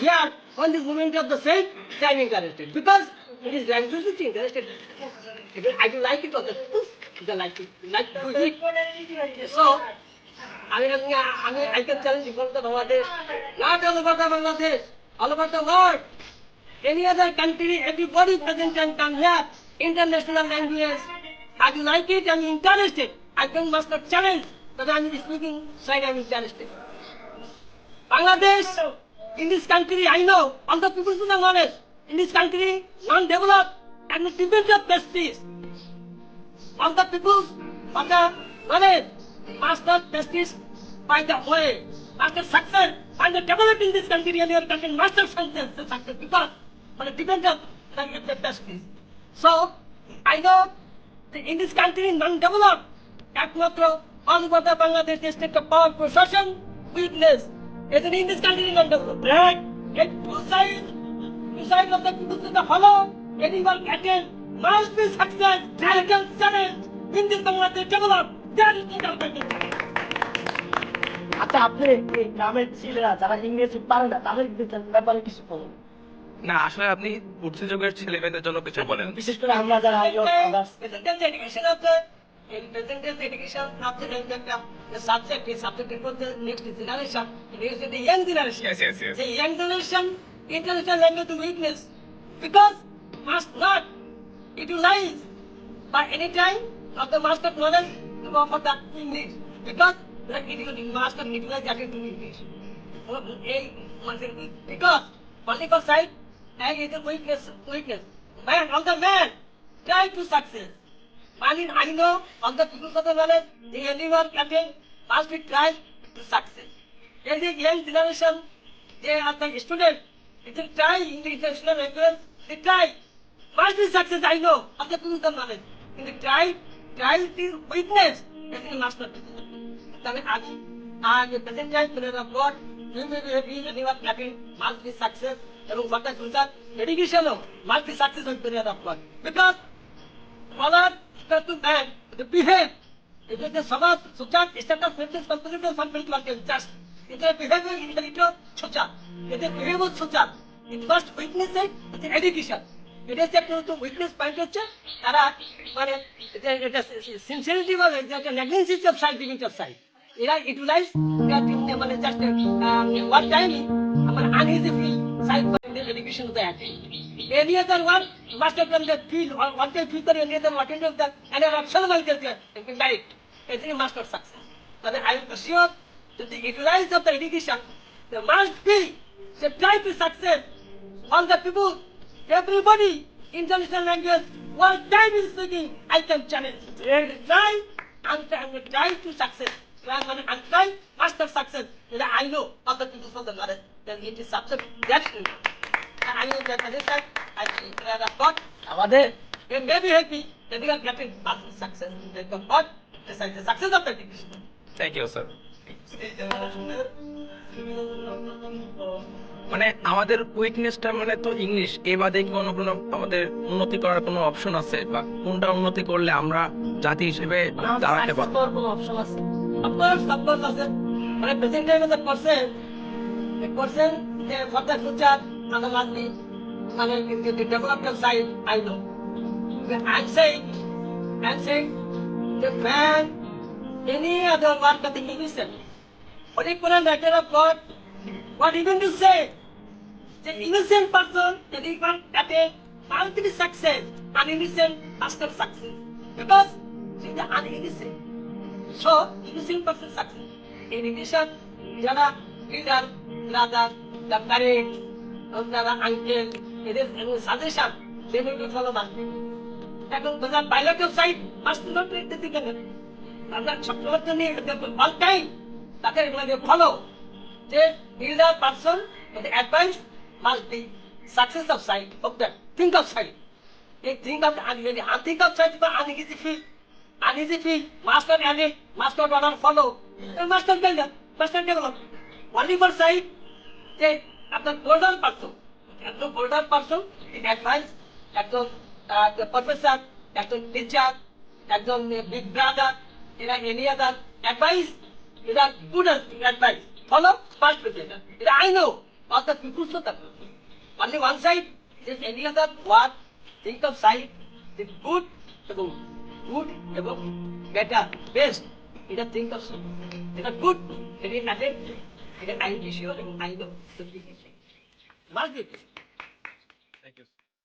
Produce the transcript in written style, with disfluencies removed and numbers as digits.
here on this moment of the same, I am interested because it is language which interested. I don't like it or the they like it, like to eat. So I can challenge people of Bangladesh, not all over the Bangladesh, all over the world. Any other country, everybody present can come here. International language. I do like it, I'm interested. I can master challenge, but I'm speaking side, I'm interested. Bangladesh, in this country, I know, all the people are knowledge. In this country, non-developed and depends on justice. All the people, all the knowledge, master justice by the way, master success, and the developed in this country, and your country, master success, because on depends on the justice. So, I know in this country, non-developed, একমাত্র all over the Bangladesh state of power procession, weakness. It's in this country, non-developed. Right? Get two sides of the people to the hollow, anyone attend, must be success, radical challenge, in this Bangladesh developed. That is the government. আচ্ছা আপনি এই গ্রামের ছেলেরা যারা ইংরেজি পারে না তাদের ব্যাপারে কিছু বলুন। না আসলে আপনি উচ্চ যুগের ছেলে মেয়েদের জন্য কিছু বলেন। বিশেষ করে আমরা যারা Education of the education of the subject is subject for the next generation. It is the young generation. Yes. The young generation international language to weakness because must not utilize by any time of the master knowledge to go for the English because the master utilize that into English. Because political side and it is weakness. Man, on the man, try to success. I know on the people of the knowledge, the anyone can must be tried to success. In the young generation, they are the students. If they try in the international language, they try. Must be success, I know, of the people of the knowledge. In the try the weakness, that is must not be. And the present time, children of God, you may be happy, anyone happy, must be success. এবং সরকার সুবিধা এডুকেশনও must be success with period of work because fuller to man to behave এটা যে সমাজ social status maintains competitive submit করতে just এটা behaviour intelligent social এটা behaviour social it must witness it education এটা যে একটু উইটনেস পয়েন্ট হচ্ছে তারা মানে এটা সিনসিয়ারিটি বলে যে negligence of side divinity of side এরা ইউটিলাইজ মানে জাস্ট ওয়ান টাইম আমার uneasy feel side by the education of the attend. Any other one must have done the field or what they feel any other what of that and an option like that direct. I think must not success. But I am sure that the utilize of the education there must be the try to success. All the people, everybody, international language, one time is speaking, I can challenge. Try and try to success. And try master success. I know other people from the knowledge. Then it is subject that I know that I have got আমাদের you may be happy that you are getting master success. That the what the success of the education. Thank you sir. মানে আমাদের উইকনেসটা মানে তো English এ বাদে কোনো আমাদের উন্নতি করার কোনো অপশন আছে বা কোনটা উন্নতি করলে আমরা জাতি হিসেবে দাঁড়াতে পারবো? কোনো অপশন আছে? Of course, but at the same time, the person, for the future, another must be, the development side, I know. I'm saying, the man, any other work of the innocent, particular matter of God, what even to say, the innocent person, the one that is ultimate success, an innocent master success, because she's the uninnocent. So, innocent person success. In addition, যারা leader, brother, the parent, যারা uncle, it is suggestion, they will be follow that. এখন the bilateral side must not be difficult. আমরা সবসময় নিয়ে all time তাকে follow. The leader person, the advice must be success of side of that. Think of side. They think of think of side but uneasy feel. Uneasy feel, master edit, master order follow, master builder, master develop. Only for side, they have the older person, in advice, the professor, teacher, big brother, any other advice, good advice. Follow, first president. I know, All the people so that only one side, just any other what, think of side, the good about better, best, either think of the good, it is nothing, it is I issue and I know. Must be.